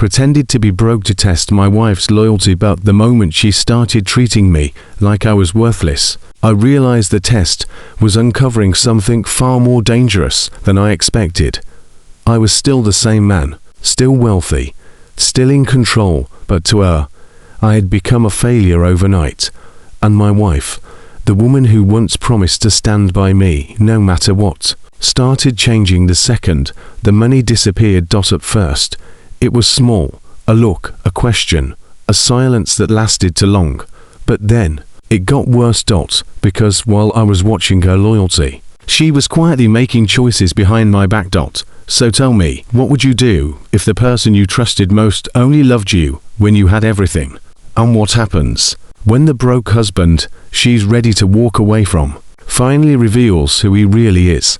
pretended to be broke to test my wife's loyalty, but the moment she started treating me like I was worthless, I realized the test was uncovering something far more dangerous than I expected. I was still the same man, still wealthy, still in control, but to her, I had become a failure overnight. And my wife, the woman who once promised to stand by me no matter what, started changing the second the money disappeared. At first, it was small, a look, a question, a silence that lasted too long. But then, it got worse. Because while I was watching her loyalty, she was quietly making choices behind my back. So tell me, what would you do if the person you trusted most only loved you when you had everything? And what happens when the broke husband she's ready to walk away from finally reveals who he really is?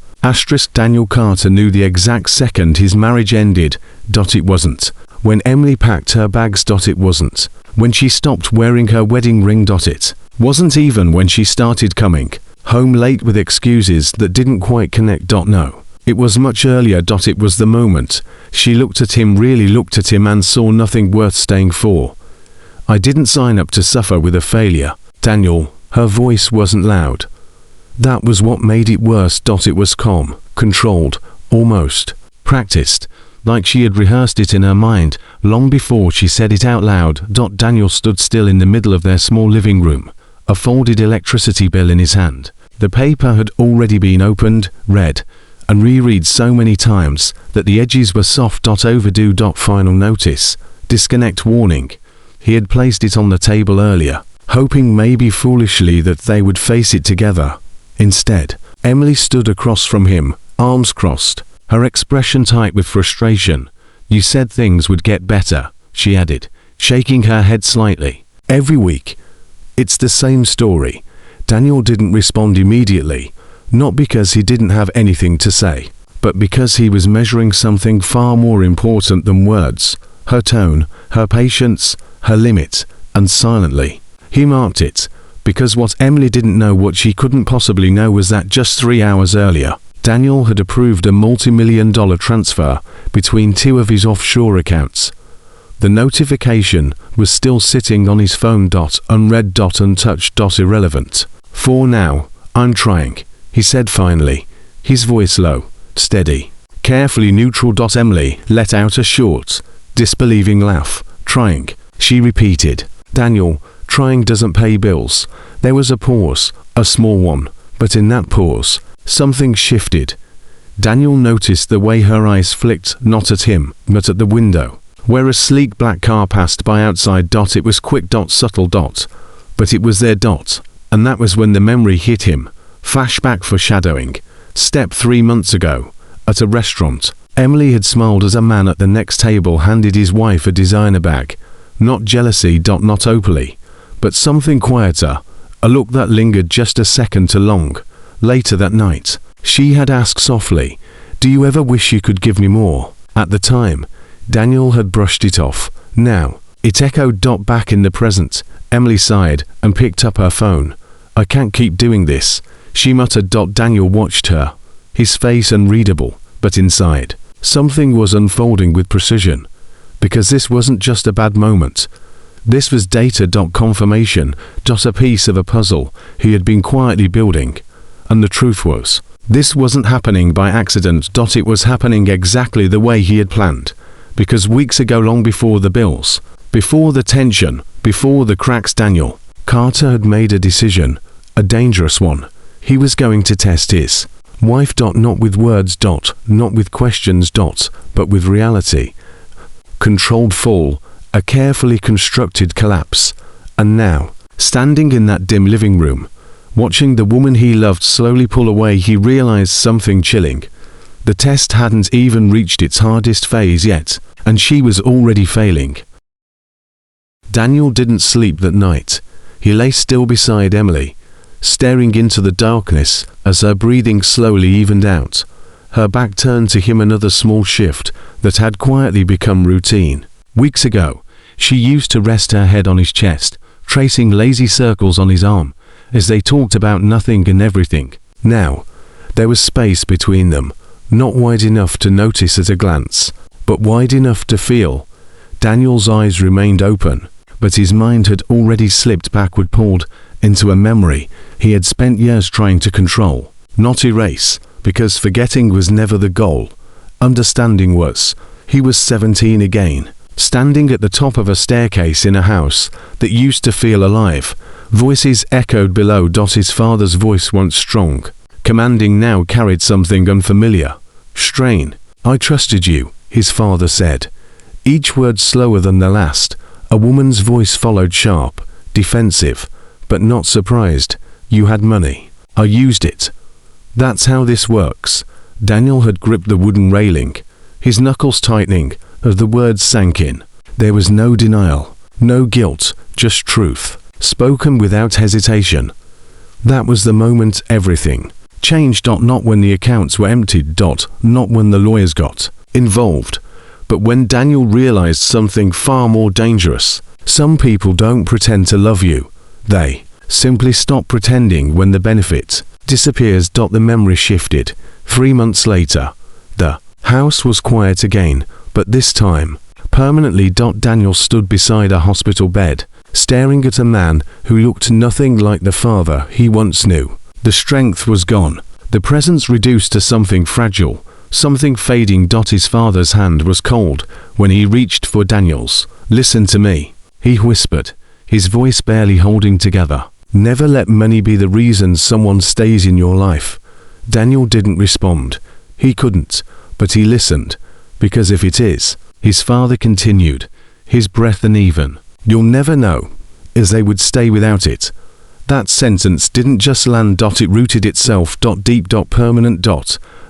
Daniel Carter knew the exact second his marriage ended. It wasn't when Emily packed her bags. It wasn't when she stopped wearing her wedding ring. It wasn't even when she started coming home late with excuses that didn't quite connect. No, it was much earlier. It was the moment she looked at him, really looked at him, and saw nothing worth staying for. I didn't sign up to suffer with a failure, Daniel. Her voice wasn't loud. That was what made it worse. It was calm, controlled, almost practiced, like she had rehearsed it in her mind long before she said it out loud. Daniel stood still in the middle of their small living room, a folded electricity bill in his hand. The paper had already been opened, read, and reread so many times that the edges were soft. Overdue. Final notice, disconnect warning. He had placed it on the table earlier, hoping maybe foolishly that they would face it together. Instead, Emily stood across from him, arms crossed, her expression tight with frustration. You said things would get better, she added, shaking her head slightly. Every week. It's the same story. Daniel didn't respond immediately, not because he didn't have anything to say, but because he was measuring something far more important than words: her tone, her patience, her limit. And silently, he marked it, because what Emily didn't know, what she couldn't possibly know, was that just 3 hours earlier, Daniel had approved a multi-million-dollar transfer between 2 of his offshore accounts. The notification was still sitting on his phone. Unread. Untouched. Irrelevant. For now, I'm trying, he said finally, his voice low, steady, carefully neutral. Emily let out a short, disbelieving laugh. Trying, she repeated. Daniel, trying doesn't pay bills. There was a pause, a small one, but in that pause, something shifted. Daniel noticed the way her eyes flicked, not at him, but at the window, where a sleek black car passed by outside. It was quick. Subtle. But it was there. And that was when the memory hit him. Flashback, foreshadowing. Step 3 months ago, at a restaurant, Emily had smiled as a man at the next table handed his wife a designer bag. Not jealousy. Not openly, but something quieter, a look that lingered just a second too long. Later that night, she had asked softly, "Do you ever wish you could give me more?" At the time, Daniel had brushed it off. Now, it echoed. Back in the present, Emily sighed and picked up her phone. "I can't keep doing this," she muttered. Daniel watched her, his face unreadable, but inside, something was unfolding with precision. Because this wasn't just a bad moment. This was data. Confirmation. A piece of a puzzle he had been quietly building. And the truth was, this wasn't happening by accident. It was happening exactly the way he had planned. Because weeks ago, long before the bills, before the tension, before the cracks, Daniel Carter had made a decision, a dangerous one. He was going to test his wife. Not with words. Not with questions. But with reality. Controlled fall, a carefully constructed collapse. And now, standing in that dim living room, watching the woman he loved slowly pull away, he realized something chilling. The test hadn't even reached its hardest phase yet, and she was already failing. Daniel didn't sleep that night. He lay still beside Emily, staring into the darkness as her breathing slowly evened out. Her back turned to him, another small shift that had quietly become routine. Weeks ago, she used to rest her head on his chest, tracing lazy circles on his arm, as they talked about nothing and everything. Now, there was space between them, not wide enough to notice at a glance, but wide enough to feel. Daniel's eyes remained open, but his mind had already slipped backward, pulled into a memory he had spent years trying to control, not erase, because forgetting was never the goal. Understanding was. He was 17 again, standing at the top of a staircase in a house that used to feel alive. Voices echoed below. His father's voice, once strong, commanding, now carried something unfamiliar. Strain. "I trusted you," his father said, each word slower than the last. A woman's voice followed, sharp, defensive, but not surprised. "You had money. I used it." "That's how this works." Daniel had gripped the wooden railing, his knuckles tightening as the words sank in. There was no denial, no guilt, just truth, spoken without hesitation. That was the moment everything changed. Not when the accounts were emptied, not when the lawyers got involved, but when Daniel realized something far more dangerous. Some people don't pretend to love you. They simply stop pretending when the benefit disappears. The memory shifted. 3 months later, the house was quiet again, but this time, permanently. Daniel stood beside a hospital bed, staring at a man who looked nothing like the father he once knew. The strength was gone, the presence reduced to something fragile, something fading. His father's hand was cold when he reached for Daniel's. "Listen to me," he whispered, his voice barely holding together. "Never let money be the reason someone stays in your life." Daniel didn't respond. He couldn't, but he listened, because if it is, his father continued, his breath uneven, "You'll never know," as they would stay without it. That sentence didn't just land. It rooted itself deep, permanent.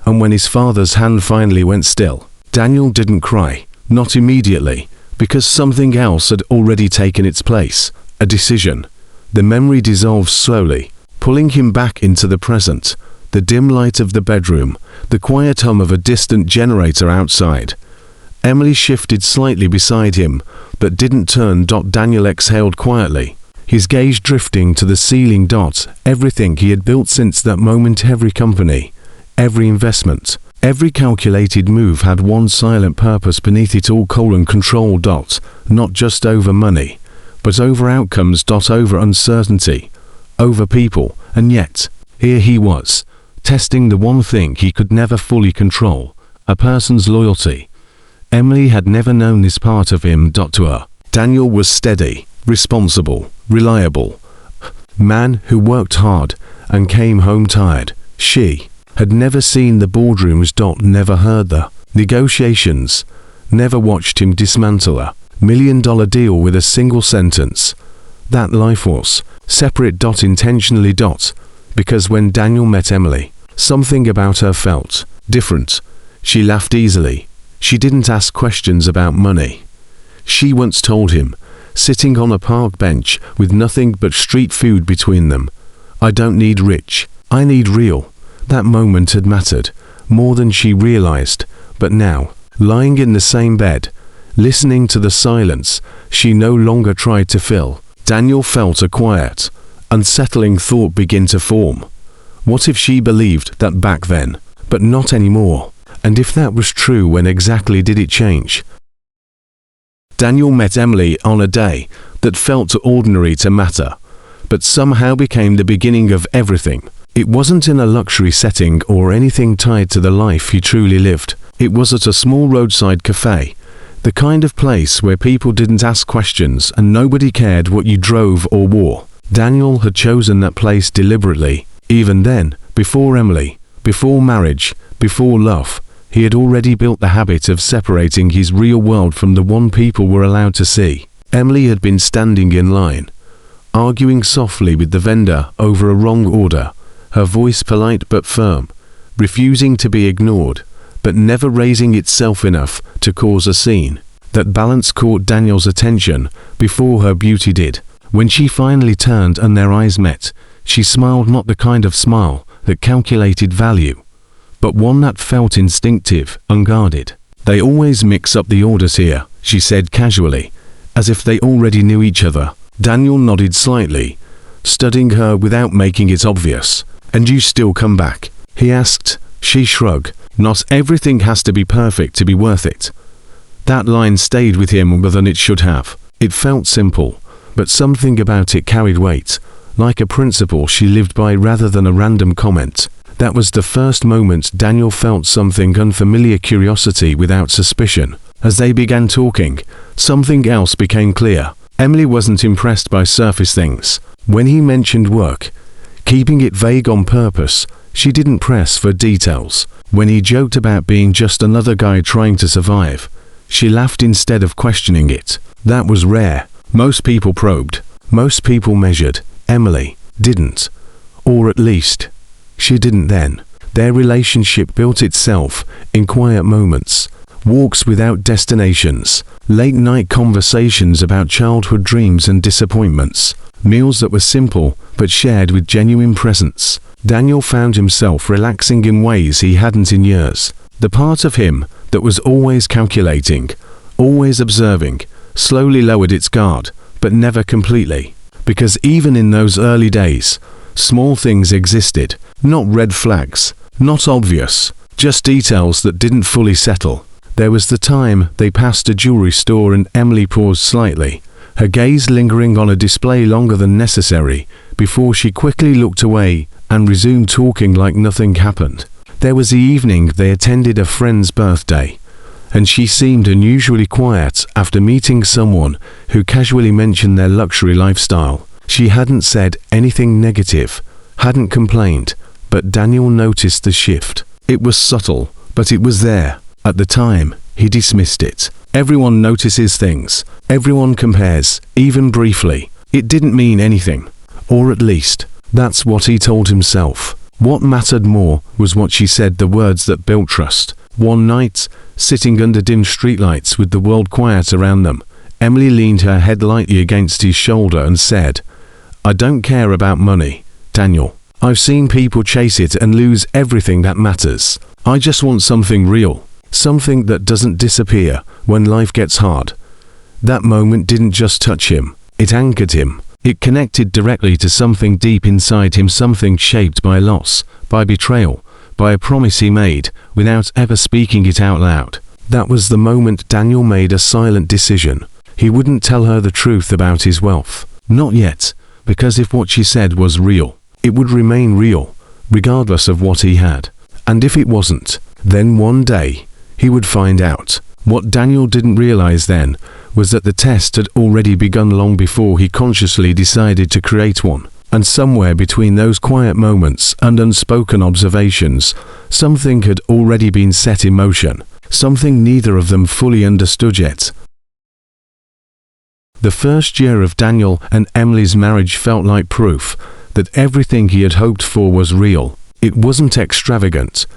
And when his father's hand finally went still, Daniel didn't cry, not immediately, because something else had already taken its place, a decision. The memory dissolved slowly, pulling him back into the present, the dim light of the bedroom, the quiet hum of a distant generator outside. Emily shifted slightly beside him, but didn't turn. Daniel exhaled quietly, his gaze drifting to the ceiling. Everything he had built since that moment, every company, every investment, every calculated move had one silent purpose beneath it all: control. Not just over money, but over outcomes. Over uncertainty, over people. And yet, here he was, testing the one thing he could never fully control, a person's loyalty. Emily had never known this part of him. To her, Daniel was steady, responsible, reliable, man who worked hard and came home tired. She had never seen the boardrooms. Never heard the negotiations, never watched him dismantle a $1 million deal with a single sentence. That life was separate. Intentionally. Because when Daniel met Emily, something about her felt different. She laughed easily. She didn't ask questions about money. She once told him, sitting on a park bench with nothing but street food between them, "I don't need rich, I need real." That moment had mattered, more than she realized, but now, lying in the same bed, listening to the silence she no longer tried to fill, Daniel felt a quiet, unsettling thought begin to form. What if she believed that back then, but not anymore? And if that was true, when exactly did it change? Daniel met Emily on a day that felt too ordinary to matter, but somehow became the beginning of everything. It wasn't in a luxury setting or anything tied to the life he truly lived. It was at a small roadside cafe, the kind of place where people didn't ask questions and nobody cared what you drove or wore. Daniel had chosen that place deliberately. Even then, before Emily, before marriage, before love, he had already built the habit of separating his real world from the one people were allowed to see. Emily had been standing in line, arguing softly with the vendor over a wrong order, her voice polite but firm, refusing to be ignored, but never raising itself enough to cause a scene. That balance caught Daniel's attention before her beauty did. When she finally turned and their eyes met, she smiled, not the kind of smile that calculated value, but one that felt instinctive, unguarded. "They always mix up the orders here," she said casually, as if they already knew each other. Daniel nodded slightly, studying her without making it obvious. "And you still come back?" he asked. She shrugged. "Not everything has to be perfect to be worth it." That line stayed with him more than it should have. It felt simple, but something about it carried weight, like a principle she lived by rather than a random comment. That was the first moment Daniel felt something unfamiliar, curiosity without suspicion. As they began talking, something else became clear. Emily wasn't impressed by surface things. When he mentioned work, keeping it vague on purpose, she didn't press for details. When he joked about being just another guy trying to survive, she laughed instead of questioning it. That was rare. Most people probed. Most people measured. Emily didn't. Or at least, she didn't then. Their relationship built itself in quiet moments. Walks without destinations. Late-night conversations about childhood dreams and disappointments. Meals that were simple but shared with genuine presence. Daniel found himself relaxing in ways he hadn't in years. The part of him that was always calculating, always observing, slowly lowered its guard, but never completely. Because even in those early days, small things existed. Not red flags, not obvious, just details that didn't fully settle. There was the time they passed a jewelry store and Emily paused slightly, her gaze lingering on a display longer than necessary, before she quickly looked away and resumed talking like nothing happened. There was the evening they attended a friend's birthday, and she seemed unusually quiet after meeting someone who casually mentioned their luxury lifestyle. She hadn't said anything negative, hadn't complained, but Daniel noticed the shift. It was subtle, but it was there. At the time, he dismissed it. Everyone notices things. Everyone compares, even briefly. It didn't mean anything. Or at least, that's what he told himself. What mattered more was what she said, the words that built trust. One night, sitting under dim streetlights with the world quiet around them, Emily leaned her head lightly against his shoulder and said, "I don't care about money, Daniel. I've seen people chase it and lose everything that matters. I just want something real. Something that doesn't disappear when life gets hard." That moment didn't just touch him, it anchored him. It connected directly to something deep inside him, something shaped by loss, by betrayal, by a promise he made without ever speaking it out loud. That was the moment Daniel made a silent decision. He wouldn't tell her the truth about his wealth. Not yet, because if what she said was real, it would remain real, regardless of what he had. And if it wasn't, then one day, he would find out. What Daniel didn't realize then was that the test had already begun long before he consciously decided to create one. And somewhere between those quiet moments and unspoken observations, something had already been set in motion, something neither of them fully understood yet. The first year of Daniel and Emily's marriage felt like proof that everything he had hoped for was real. It wasn't extravagant,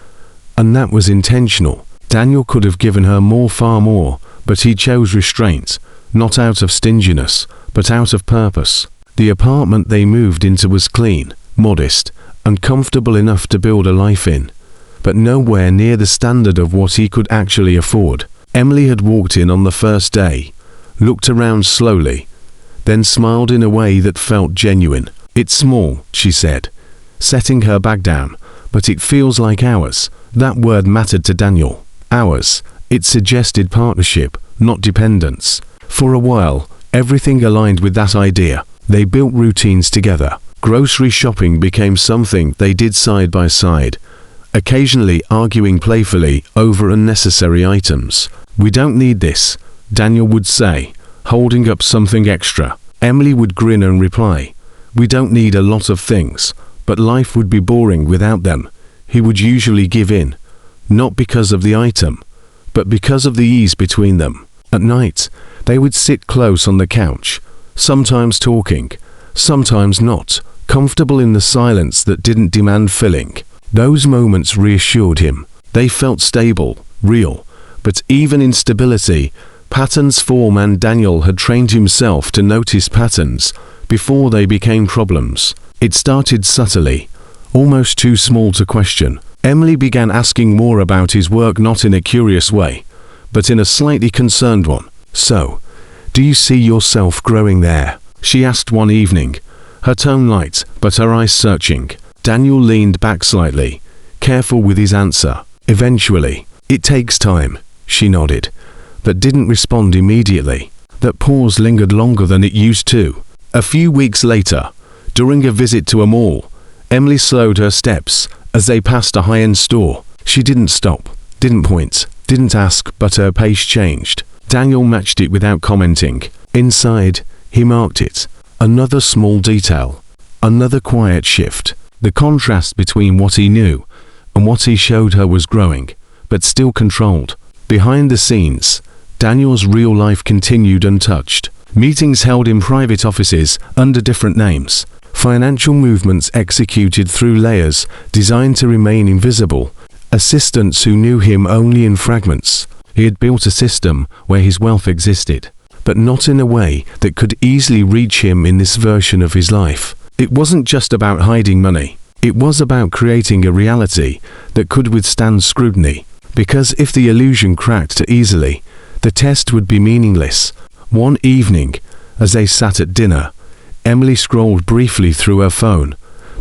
and that was intentional. Daniel could have given her more, far more, but he chose restraint, not out of stinginess, but out of purpose. The apartment they moved into was clean, modest, and comfortable enough to build a life in, but nowhere near the standard of what he could actually afford. Emily had walked in on the first day, looked around slowly, then smiled in a way that felt genuine. "It's small," she said, setting her bag down, "but it feels like ours." That word mattered to Daniel. Ours. It suggested partnership, not dependence. For a while, everything aligned with that idea. They built routines together. Grocery shopping became something they did side by side, occasionally arguing playfully over unnecessary items. "We don't need this," Daniel would say, holding up something extra. Emily would grin and reply, "We don't need a lot of things, but life would be boring without them." He would usually give in, not because of the item, but because of the ease between them. At night, they would sit close on the couch, sometimes talking, sometimes not, comfortable in the silence that didn't demand filling. Those moments reassured him. They felt stable, real, but even in stability, patterns form, and Daniel had trained himself to notice patterns before they became problems. It started subtly, almost too small to question. Emily began asking more about his work, not in a curious way, but in a slightly concerned one. "So, do you see yourself growing there?" she asked one evening, her tone light, but her eyes searching. Daniel leaned back slightly, careful with his answer. "Eventually. It takes time," she nodded. but didn't respond immediately. That pause lingered longer than it used to. A few weeks later, during a visit to a mall, Emily slowed her steps as they passed a high-end store. She didn't stop, didn't point, didn't ask, but her pace changed. Daniel matched it without commenting. Inside, he marked it. Another small detail. Another quiet shift. The contrast between what he knew and what he showed her was growing, but still controlled. Behind the scenes, Daniel's real life continued untouched. Meetings held in private offices under different names. Financial movements executed through layers designed to remain invisible. Assistants who knew him only in fragments. He had built a system where his wealth existed, but not in a way that could easily reach him in this version of his life. It wasn't just about hiding money. It was about creating a reality that could withstand scrutiny. Because if the illusion cracked too easily, the test would be meaningless. One evening, as they sat at dinner, Emily scrolled briefly through her phone,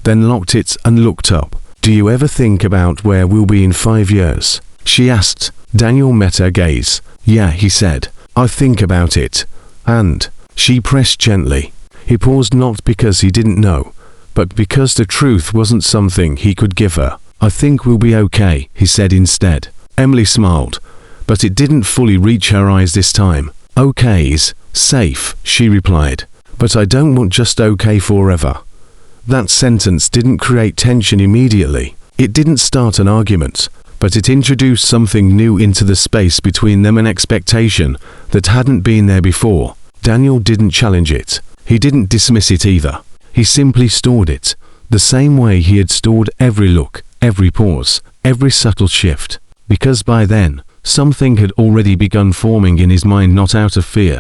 then locked it and looked up. "Do you ever think about where we'll be in 5 years?" she asked. Daniel met her gaze. "Yeah," he said. "I think about it." And she pressed gently. He paused, not because he didn't know, but because the truth wasn't something he could give her. "I think we'll be okay," he said instead. Emily smiled, but it didn't fully reach her eyes this time. "Okay's safe," she replied, "but I don't want just okay forever." That sentence didn't create tension immediately. It didn't start an argument, but it introduced something new into the space between them, an expectation that hadn't been there before. Daniel didn't challenge it. He didn't dismiss it either. He simply stored it, the same way he had stored every look, every pause, every subtle shift. Because by then, something had already begun forming in his mind, not out of fear,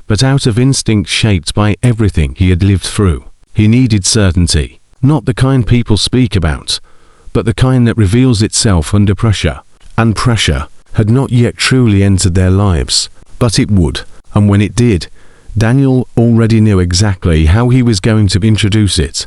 but out of instinct shaped by everything he had lived through. He needed certainty, not the kind people speak about, but the kind that reveals itself under pressure. And pressure had not yet truly entered their lives, but it would, and when it did, Daniel already knew exactly how he was going to introduce it.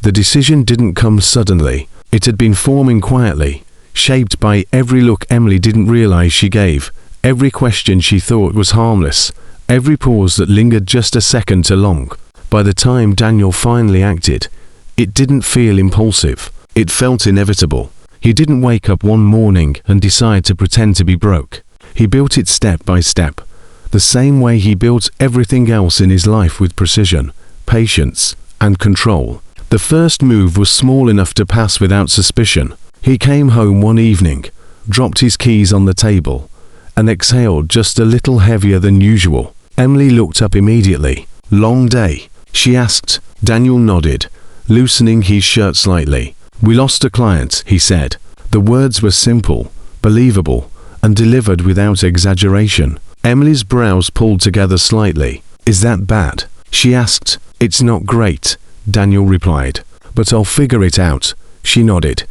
The decision didn't come suddenly. It had been forming quietly, shaped by every look Emily didn't realize she gave, every question she thought was harmless, every pause that lingered just a second too long. By the time Daniel finally acted, it didn't feel impulsive. It felt inevitable. He didn't wake up one morning and decide to pretend to be broke. He built it step by step, the same way he built everything else in his life, with precision, patience, and control. The first move was small enough to pass without suspicion. He came home one evening, dropped his keys on the table, and exhaled just a little heavier than usual. Emily looked up immediately. "Long day?" she asked. Daniel nodded, loosening his shirt slightly. "We lost a client," he said. The words were simple, believable, and delivered without exaggeration. Emily's brows pulled together slightly. "Is that bad?" she asked. "It's not great," Daniel replied, "but I'll figure it out." She nodded,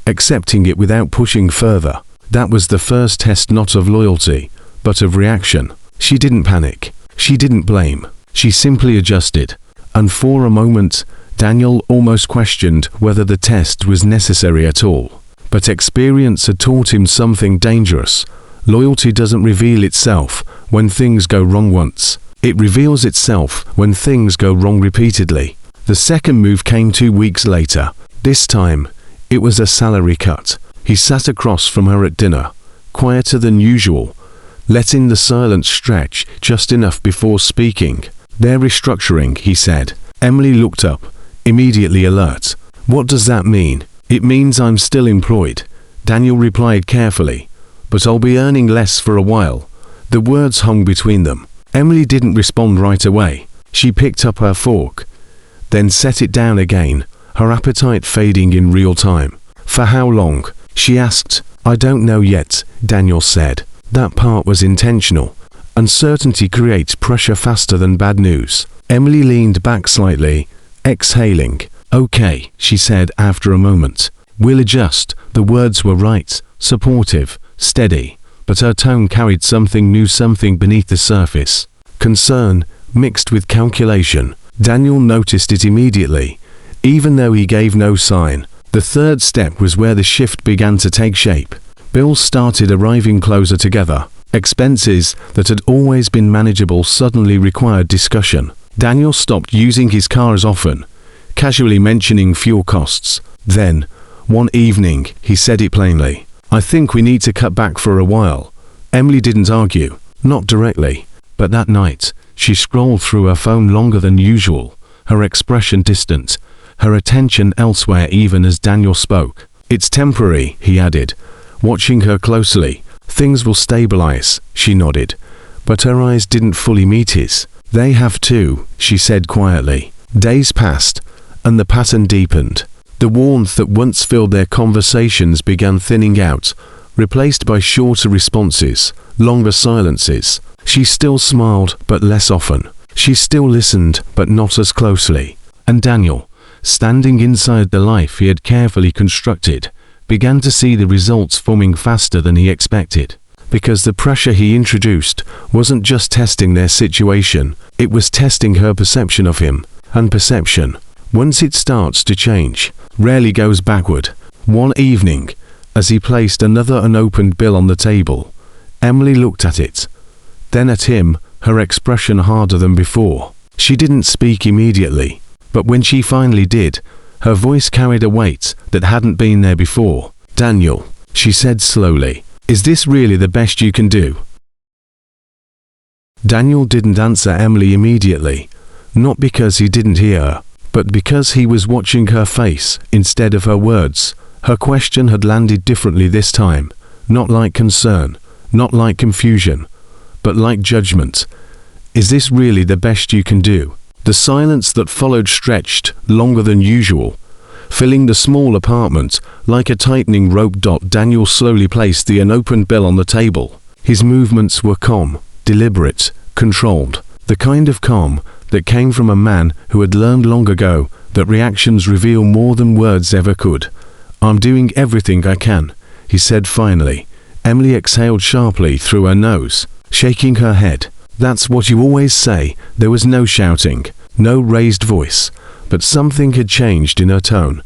accepting it without pushing further. That was the first test, not of loyalty, but of reaction. She didn't panic. She didn't blame. She simply adjusted. And for a moment, Daniel almost questioned whether the test was necessary at all. But experience had taught him something dangerous. Loyalty doesn't reveal itself when things go wrong once. It reveals itself when things go wrong repeatedly. The second move came 2 weeks later. This time, it was a salary cut. He sat across from her at dinner, quieter than usual, letting the silence stretch just enough before speaking. "They're restructuring," he said. Emily looked up, immediately alert. "What does that mean?" "It means I'm still employed," Daniel replied carefully, "but I'll be earning less for a while." The words hung between them. Emily didn't respond right away. She picked up her fork, then set it down again, her appetite fading in real time. "For how long?" she asked. "I don't know yet," Daniel said. That part was intentional. Uncertainty creates pressure faster than bad news. Emily leaned back slightly, exhaling. "Okay," she said after a moment. "We'll adjust." The words were right, supportive, steady, but her tone carried something new, something beneath the surface. Concern, mixed with calculation. Daniel noticed it immediately, even though he gave no sign. The third step was where the shift began to take shape. Bills started arriving closer together. Expenses that had always been manageable suddenly required discussion. Daniel stopped using his car as often, casually mentioning fuel costs. Then, one evening, he said it plainly. "I think we need to cut back for a while." Emily didn't argue, not directly, but that night, she scrolled through her phone longer than usual, her expression distant, her attention elsewhere even as Daniel spoke. "It's temporary," he added, watching her closely. "Things will stabilize," she nodded, but her eyes didn't fully meet his. "They have too," she said quietly. Days passed, and the pattern deepened. The warmth that once filled their conversations began thinning out, replaced by shorter responses, longer silences. She still smiled, but less often. She still listened, but not as closely. And Daniel, standing inside the life he had carefully constructed, began to see the results forming faster than he expected. Because the pressure he introduced wasn't just testing their situation, it was testing her perception of him. And perception, once it starts to change, rarely goes backward. One evening, as he placed another unopened bill on the table, Emily looked at it, then at him, her expression harder than before. She didn't speak immediately, but when she finally did, her voice carried a weight that hadn't been there before. "Daniel," she said slowly, "is this really the best you can do?" Daniel didn't answer Emily immediately, not because he didn't hear her, but because he was watching her face instead of her words. Her question had landed differently this time, not like concern, not like confusion, but like judgment. "Is this really the best you can do?" The silence that followed stretched longer than usual, filling the small apartment like a tightening rope. Daniel slowly placed the unopened bill on the table. His movements were calm, deliberate, controlled, the kind of calm that came from a man who had learned long ago that reactions reveal more than words ever could. "I'm doing everything I can," he said finally. Emily exhaled sharply through her nose, shaking her head. "That's what you always say." There was no shouting, no raised voice, but something had changed in her tone.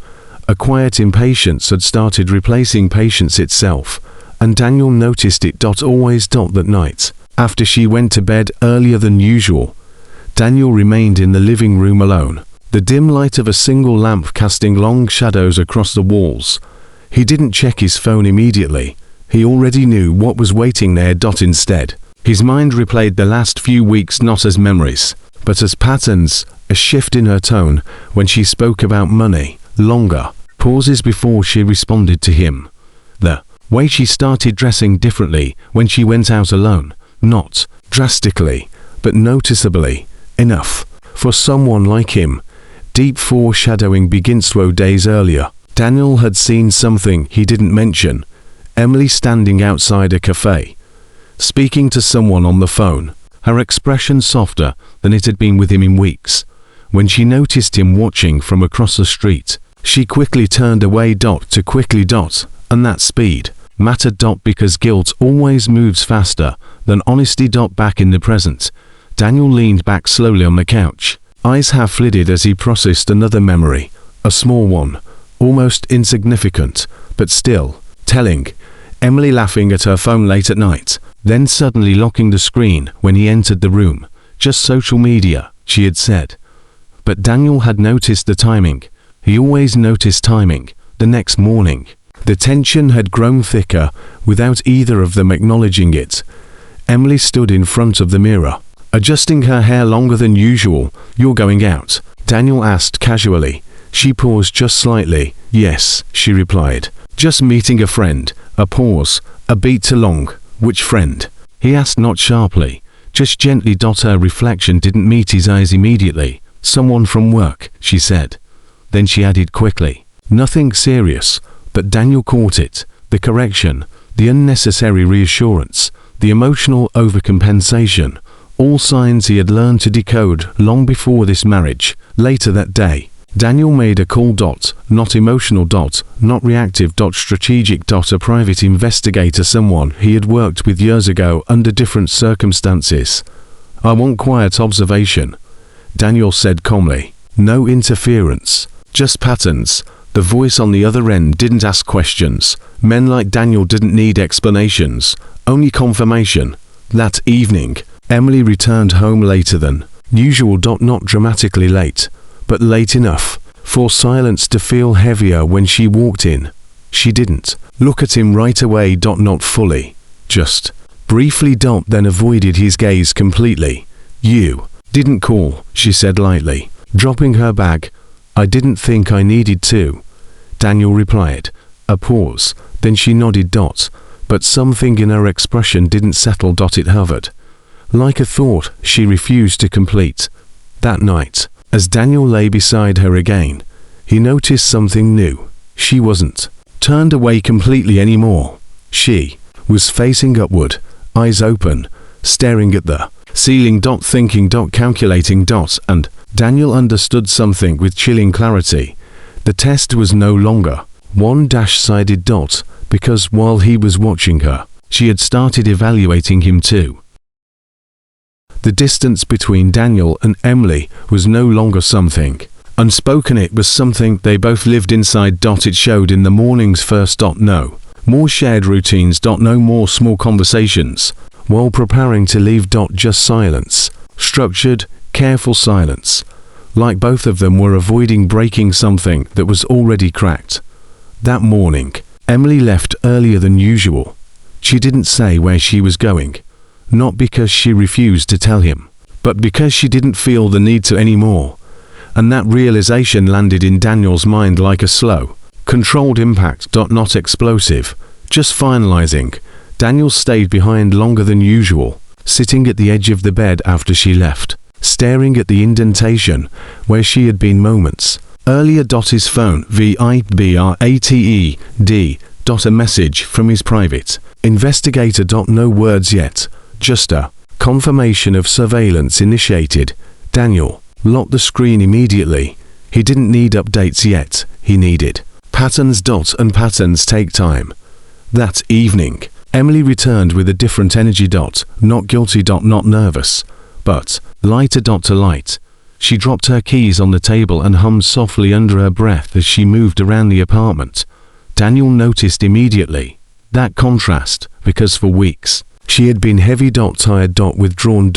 A quiet impatience had started replacing patience itself, and Daniel noticed it. Always. That night, after she went to bed earlier than usual, Daniel remained in the living room alone, the dim light of a single lamp casting long shadows across the walls. He didn't check his phone immediately. He already knew what was waiting there. Instead, his mind replayed the last few weeks not as memories, but as patterns, a shift in her tone when she spoke about money, longer pauses before she responded to him. The way she started dressing differently when she went out alone, not drastically, but noticeably, enough for someone like him. Deep foreshadowing begins. Days earlier, Daniel had seen something he didn't mention. Emily standing outside a cafe, speaking to someone on the phone, her expression softer than it had been with him in weeks. When she noticed him watching from across the street, she quickly turned away. And that speed mattered. Because guilt always moves faster than honesty. Back in the present, Daniel leaned back slowly on the couch, eyes half-lidded as he processed another memory, a small one, almost insignificant, but still telling. Emily laughing at her phone late at night, then suddenly locking the screen when he entered the room. "Just social media," she had said. But Daniel had noticed the timing. He always noticed timing. The next morning, the tension had grown thicker without either of them acknowledging it. Emily stood in front of the mirror, adjusting her hair longer than usual. "You're going out?" Daniel asked casually. She paused just slightly. "Yes," she replied. "Just meeting a friend." A pause, a beat too long. "Which friend?" he asked, not sharply, just gently. Her reflection didn't meet his eyes immediately. "Someone from work," she said. Then she added quickly, "Nothing serious," but Daniel caught it, the correction, the unnecessary reassurance, the emotional overcompensation, all signs he had learned to decode long before this marriage. Later that day, Daniel made a call. Not emotional. Not reactive. Strategic. A private investigator, someone he had worked with years ago under different circumstances. "I want quiet observation," Daniel said calmly. "No interference, just patterns, The voice on the other end didn't ask questions. Men like Daniel didn't need explanations, only confirmation. That evening, Emily returned home later than usual. Not dramatically late, but late enough for silence to feel heavier when she walked in. She didn't look at him right away. Not fully, just briefly. Then avoided his gaze completely. You didn't call, she said lightly, dropping her bag. I didn't think I needed to, Daniel replied. A pause, then she nodded. But something in her expression didn't settle. It hovered, like a thought she refused to complete. That night, as Daniel lay beside her again, he noticed something new. She wasn't turned away completely anymore. She was facing upward, eyes open, staring at the ceiling. Thinking. Calculating. And Daniel understood something with chilling clarity. The test was no longer one-sided. Because while he was watching her, she had started evaluating him too. The distance between Daniel and Emily was no longer something unspoken, it was something they both lived inside. It showed in the mornings first. No more shared routines. No more small conversations while preparing to leave. Just silence, structured, careful silence, like both of them were avoiding breaking something that was already cracked. That morning, Emily left earlier than usual. She didn't say where she was going, not because she refused to tell him, but because she didn't feel the need to anymore. And that realization landed in Daniel's mind like a slow, controlled impact. Not explosive, just finalizing. Daniel stayed behind longer than usual, sitting at the edge of the bed after she left, staring at the indentation where she had been moments earlier. His phone vibrated. A message from his private investigator. No words yet, just a confirmation of surveillance initiated. Daniel locked the screen immediately. He didn't need updates yet, he needed patterns. And patterns take time. That evening, Emily returned with a different energy. Not guilty. Not nervous, but lighter. To light. She dropped her keys on the table and hummed softly under her breath as she moved around the apartment. Daniel noticed immediately that contrast, because for weeks she had been heavy. Tired. Withdrawn.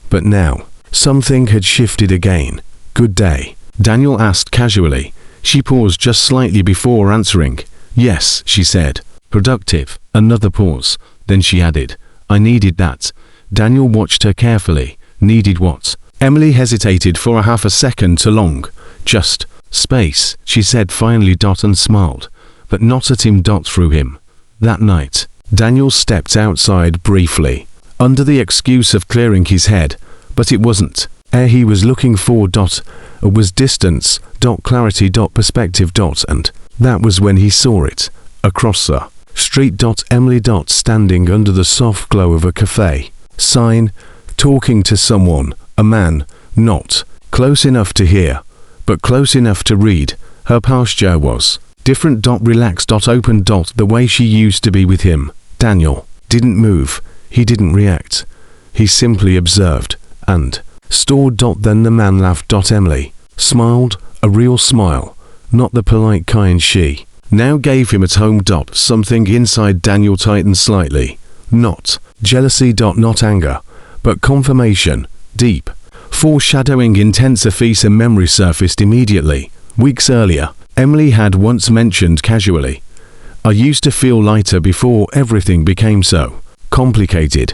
But now something had shifted again. Good day? Daniel asked casually. She paused just slightly before answering. Yes, she said. Productive. Another pause. Then she added, I needed that. Daniel watched her carefully. Needed what? Emily hesitated for a half a second. Too long. Just space, she said finally. And smiled, but not at him. Through him. That night, Daniel stepped outside briefly, under the excuse of clearing his head, but it wasn't air he was looking for. It was distance. Clarity. Perspective. And that was when he saw it. Across the street. Emily. Standing under the soft glow of a cafe sign, talking to someone, a man, not close enough to hear, but close enough to read. Her posture was different. Relaxed. Open. The way she used to be with him. Daniel didn't move. He didn't react. He simply observed and stored. Then the man laughed. Emily smiled, a real smile, not the polite kind she now gave him at home. Something inside Daniel tightened slightly. Not jealousy. Not anger, but confirmation. Deep, foreshadowing. Intense. A fearsome memory surfaced immediately. Weeks earlier, Emily had once mentioned casually, I used to feel lighter before everything became so complicated.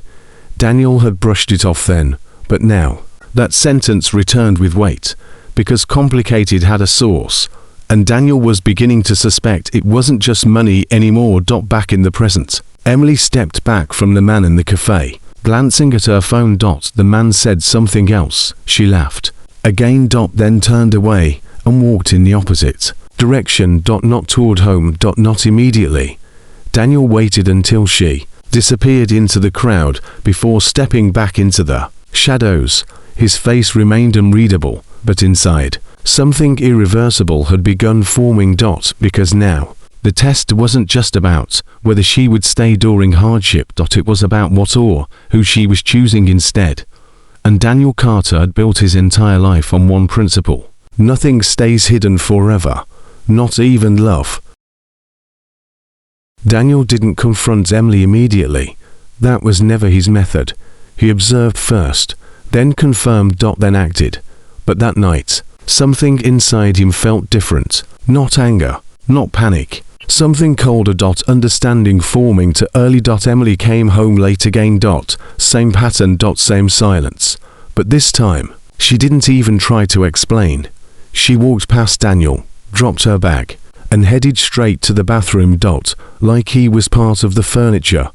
Daniel had brushed it off then, but now, that sentence returned with weight, because complicated had a source, and Daniel was beginning to suspect it wasn't just money anymore. Back in the present, Emily stepped back from the man in the cafe, glancing at her phone. The man said something else. She laughed again. Then turned away and walked in the opposite direction. Not toward home. Not immediately. Daniel waited until she disappeared into the crowd before stepping back into the shadows. His face remained unreadable, but inside, something irreversible had begun forming. Because now, the test wasn't just about whether she would stay during hardship. It was about what or who she was choosing instead. And Daniel Carter had built his entire life on one principle. Nothing stays hidden forever. not even love. Daniel didn't confront Emily immediately. That was never his method. He observed first, then confirmed, then acted. But that night, something inside him felt different. Not anger, not panic. Something colder. Understanding forming to early. Emily came home late again. Same pattern. Same silence. But this time, she didn't even try to explain. She walked past Daniel, dropped her bag, and headed straight to the bathroom. Like he was part of the furniture.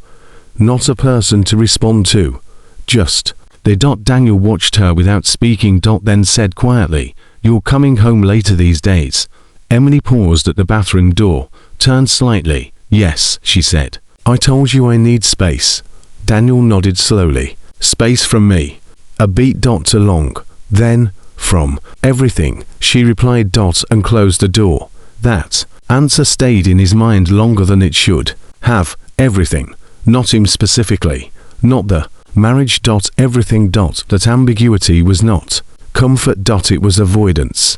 Not a person to respond to. Just, they. Daniel watched her without speaking. Then said quietly, "You're coming home later these days." Emily paused at the bathroom door, turned slightly. "Yes," she said. "I told you I need space." Daniel nodded slowly. "Space from me." A beat. Too long. Then, from everything, she replied. And closed the door. That answer stayed in his mind longer than it should have. Everything. Not him specifically. Not the marriage. Everything. That ambiguity was not comfort. It was avoidance.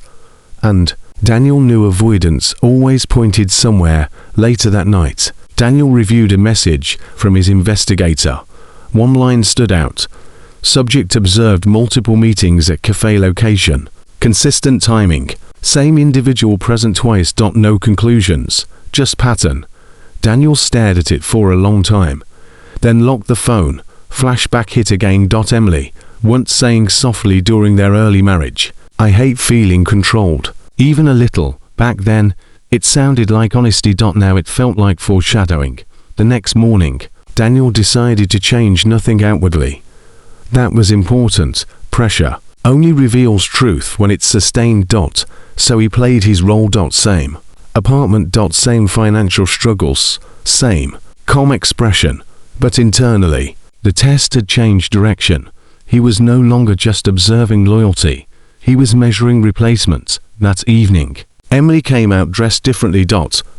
And Daniel knew avoidance always pointed somewhere. Later that night, Daniel reviewed a message from his investigator. One line stood out. Subject observed multiple meetings at cafe location. Consistent timing. Same individual present twice. No conclusions. Just pattern. Daniel stared at it for a long time. Then locked the phone. Flashback hit again. Emily, once saying softly during their early marriage, "I hate feeling controlled." Even a little. Back then, it sounded like honesty. Now it felt like foreshadowing. The next morning, Daniel decided to change nothing outwardly. That was important. Pressure only reveals truth when it's sustained. So he played his role. Same apartment. Same financial struggles. Same calm expression. But internally, the test had changed direction. He was no longer just observing loyalty. He was measuring replacement. That evening, Emily came out dressed differently.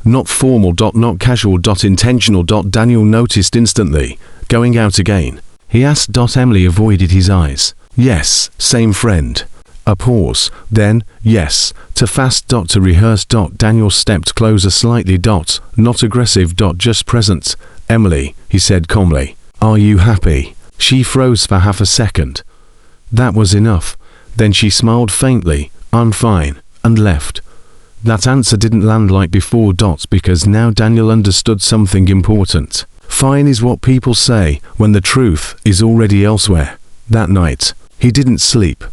Not formal. Not casual. Intentional. Daniel noticed instantly. Going out again. He asked. Emily avoided his eyes. "Yes, same friend." A pause. Then, "Yes, to fast. To rehearse." Daniel stepped closer slightly. Not aggressive. Just present. "Emily," he said calmly, "are you happy?" She froze for half a second. That was enough. Then she smiled faintly. "I'm fine," and left. That answer didn't land like before. Because now Daniel understood something important. Fine is what people say when the truth is already elsewhere. That night, he didn't sleep.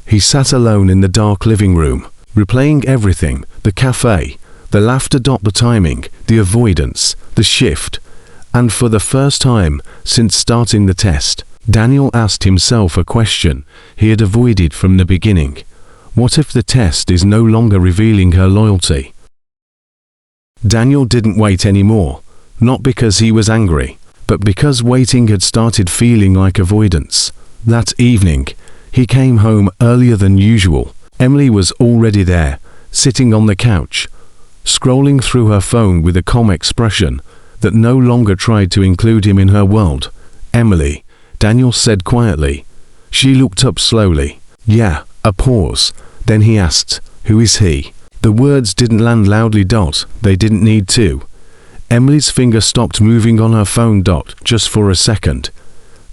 He sat alone in the dark living room, replaying everything: the cafe, the laughter. The timing, the avoidance, the shift. And for the first time since starting the test, Daniel asked himself a question he had avoided from the beginning. What if the test is no longer revealing her loyalty? Daniel didn't wait anymore, not because he was angry, but because waiting had started feeling like avoidance. That evening, he came home earlier than usual. Emily was already there, sitting on the couch, scrolling through her phone with a calm expression that no longer tried to include him in her world. "Emily," Daniel said quietly. She looked up slowly. "Yeah." A pause. Then he asked, "Who is he?" The words didn't land loudly. They didn't need to. Emily's finger stopped moving on her phone. Just for a second.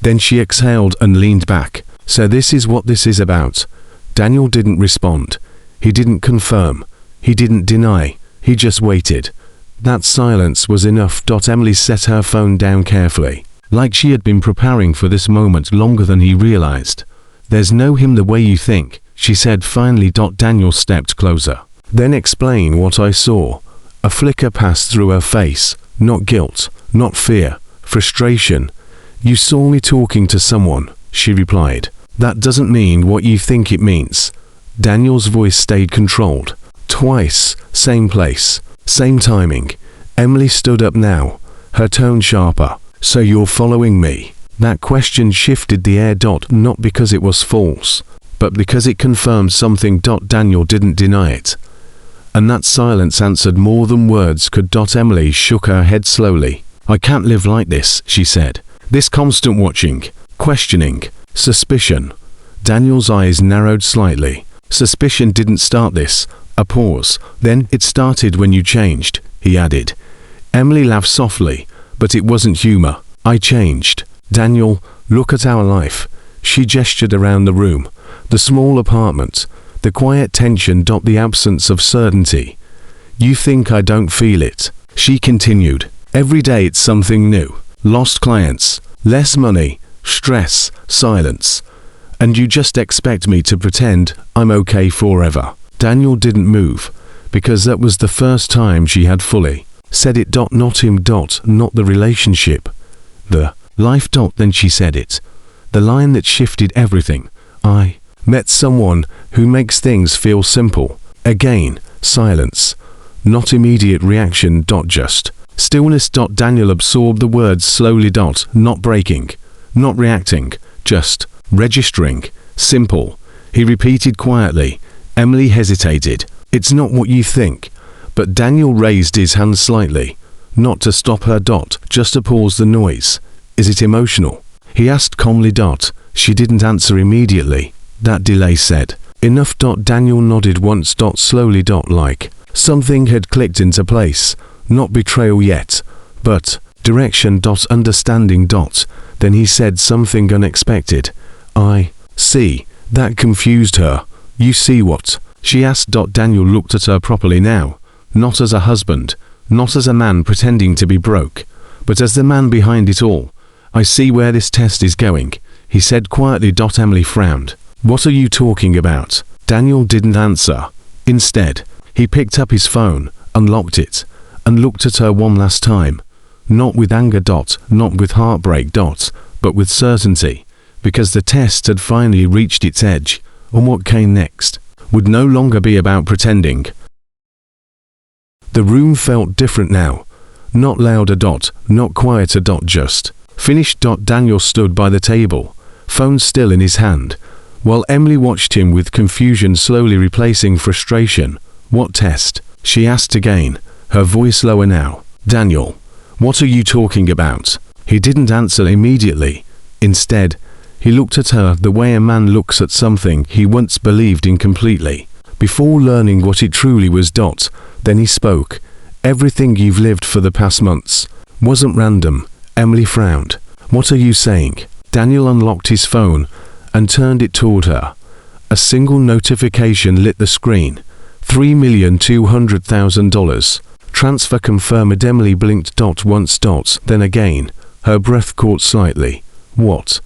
Then she exhaled and leaned back. "So this is what this is about." Daniel didn't respond. He didn't confirm. He didn't deny. He just waited. That silence was enough. Emily set her phone down carefully, like she had been preparing for this moment longer than he realized. "There's no him the way you think," she said finally. Daniel stepped closer. "Then explain what I saw." A flicker passed through her face. Not guilt, not fear, frustration. "You saw me talking to someone," she replied. "That doesn't mean what you think it means." Daniel's voice stayed controlled. Twice, same place, same timing. Emily stood up now, her tone sharper. "So you're following me?" That question shifted the air. Not because it was false, but because it confirmed something. Daniel didn't deny it. And that silence answered more than words could. Emily shook her head slowly. "I can't live like this," she said. "This constant watching, questioning, suspicion." Daniel's eyes narrowed slightly. "Suspicion didn't start this. A pause. Then, it started when you changed, he added. Emily laughed softly, but it wasn't humor. I changed. Daniel, look at our life. She gestured around the room. The small apartment. The quiet tension. The absence of certainty. You think I don't feel it? She continued. Every day it's something new. Lost clients. Less money. Stress. Silence. And you just expect me to pretend I'm okay forever. Daniel didn't move, because that was the first time she had fully said it. Not him. Not the relationship. The life. Then she said it. The line that shifted everything. I met someone who makes things feel simple. Again, silence. Not immediate reaction. Just stillness. Daniel absorbed the words slowly. Not breaking. Not reacting. Just registering. Simple. He repeated quietly. Emily hesitated. It's not what you think. But Daniel raised his hand slightly. Not to stop her. Just to pause the noise. Is it emotional? He asked calmly. She didn't answer immediately. That delay said enough. Daniel nodded once. Slowly. Like something had clicked into place. Not betrayal yet, but direction. Understanding. Then he said something unexpected. I see. That confused her. You see what? She asked. Daniel looked at her properly now. Not as a husband, not as a man pretending to be broke, but as the man behind it all. I see where this test is going, he said quietly. Emily frowned. What are you talking about? Daniel didn't answer. Instead, he picked up his phone, unlocked it, and looked at her one last time. Not with anger. Not with heartbreak. But with certainty, because the test had finally reached its edge, and what came next would no longer be about pretending. The room felt different now. Not louder. Not quieter. Just finished. Daniel stood by the table, phone still in his hand, while Emily watched him with confusion slowly replacing frustration. What test? She asked again, her voice lower now. Daniel, what are you talking about? He didn't answer immediately. Instead, he looked at her the way a man looks at something he once believed in completely, before learning what it truly was. Then he spoke. Everything you've lived for the past months wasn't random. Emily frowned. What are you saying? Daniel unlocked his phone and turned it toward her. A single notification lit the screen. $3,200,000. Transfer confirmed. Emily blinked. Once. Then again. Her breath caught slightly. What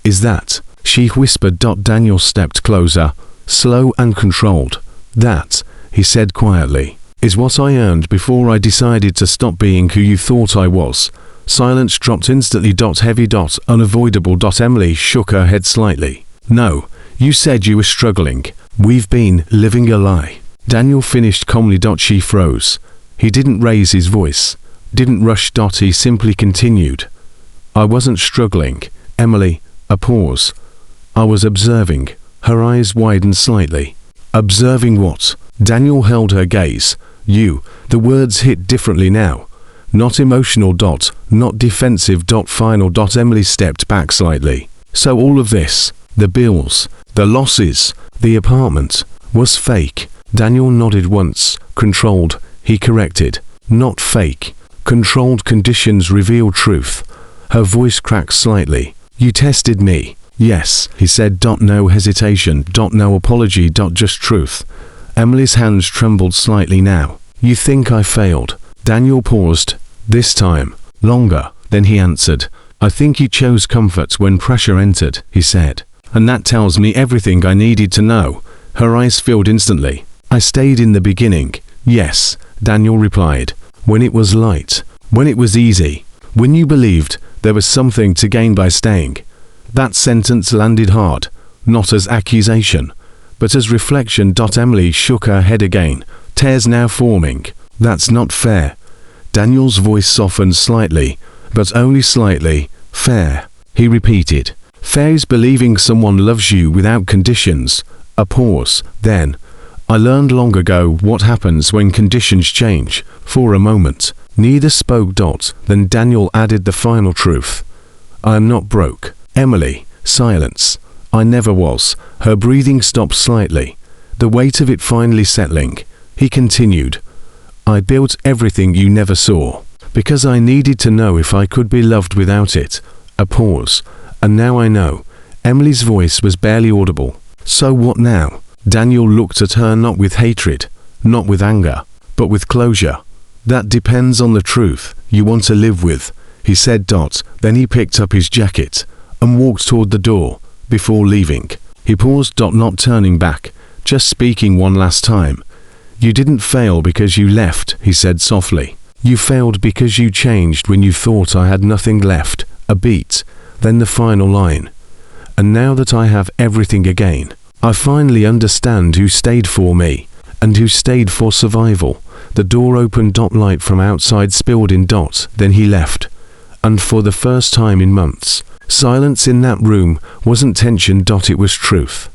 is that? She whispered. Daniel stepped closer, slow and controlled. That, he said quietly, is what I earned before I decided to stop being who you thought I was. Silence dropped instantly. Heavy. Unavoidable. Emily shook her head slightly. No, you said you were struggling. We've been living a lie. Daniel finished calmly. She froze. He didn't raise his voice, didn't rush. He simply continued. I wasn't struggling, Emily. A pause. I was observing. Her eyes widened slightly. Observing what? Daniel held her gaze. You. The words hit differently now. Not emotional. Not defensive. Final. Emily stepped back slightly. So all of this, the bills, the losses, the apartment, was fake. Daniel nodded once. Controlled, he corrected. Not fake. Controlled conditions reveal truth. Her voice cracked slightly. You tested me. Yes, he said. No hesitation. No apology. Just truth. Emily's hands trembled slightly now. You think I failed? Daniel paused. This time, longer. Then he answered. I think you chose comfort when pressure entered, he said. And that tells me everything I needed to know. Her eyes filled instantly. I stayed in the beginning. Yes, Daniel replied. When it was light. When it was easy. When you believed there was something to gain by staying. That sentence landed hard, not as accusation, but as reflection. Emily shook her head again. Tears now forming. That's not fair. Daniel's voice softened slightly, but only slightly. Fair, he repeated. Fair is believing someone loves you without conditions. A pause. Then, I learned long ago what happens when conditions change. For a moment, neither spoke. Then Daniel added the final truth. I am not broke. Emily, silence. I never was. Her breathing stopped slightly. the weight of it finally settling. He continued, I built everything you never saw, because I needed to know if I could be loved without it. A pause. And now I know. Emily's voice was barely audible. So what now? Daniel looked at her not with hatred, not with anger, but with closure. That depends on the truth you want to live with, he said. Then he picked up his jacket and walked toward the door. Before leaving, he paused. Not turning back, just speaking one last time. You didn't fail because you left, he said softly. You failed because you changed when you thought I had nothing left. A beat, then the final line. And now that I have everything again, I finally understand who stayed for me, and who stayed for survival. The door opened. Light from outside spilled in. Then he left. And for the first time in months, silence in that room wasn't tension. It was truth.